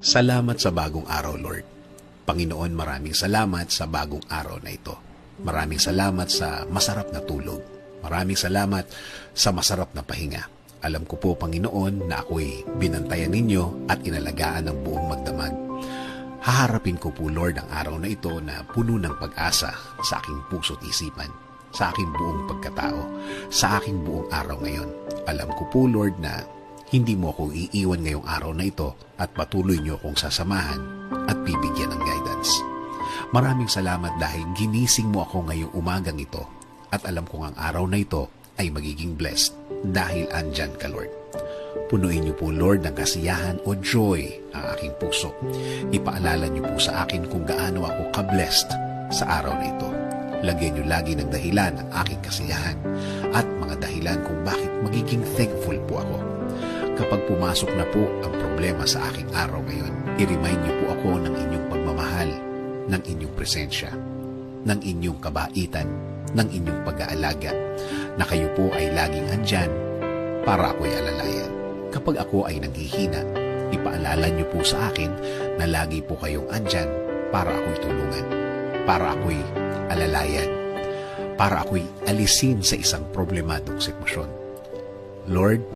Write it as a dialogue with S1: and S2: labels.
S1: Salamat sa bagong araw, Lord. Panginoon, maraming salamat sa bagong araw na ito. Maraming salamat sa masarap na tulog. Maraming salamat sa masarap na pahinga. Alam ko po, Panginoon, na ako'y binantayan ninyo at inalagaan ng buong magdamag. Haharapin ko po, Lord, ang araw na ito na puno ng pag-asa sa aking puso't isipan, sa aking buong pagkatao, sa aking buong araw ngayon. Alam ko po, Lord, na hindi mo ako iiwan ngayong araw na ito at patuloy niyo akong sasamahan at bibigyan ng guidance. Maraming salamat dahil ginising mo ako ngayong umagang ito at alam kong ang araw na ito ay magiging blessed dahil andyan ka, Lord. Punuin niyo po, Lord, ng kasiyahan o joy ang aking puso. Ipaalala niyo po sa akin kung gaano ako ka-blessed sa araw na ito. Lagyan niyo lagi ng dahilan ang aking kasiyahan at mga dahilan kung bakit magiging thankful po ako. Kapag pumasok na po ang problema sa aking araw ngayon, i-remind niyo po ako ng inyong pagmamahal, ng inyong presensya, ng inyong kabaitan, ng inyong pag-aalaga, na kayo po ay laging andyan para ako'y alalayan. Kapag ako ay nanghihina, ipaalala niyo po sa akin na lagi po kayong andyan para ako'y tulungan, para ako'y alalayan, para ako'y alisin sa isang problemadong sitwasyon. Lord,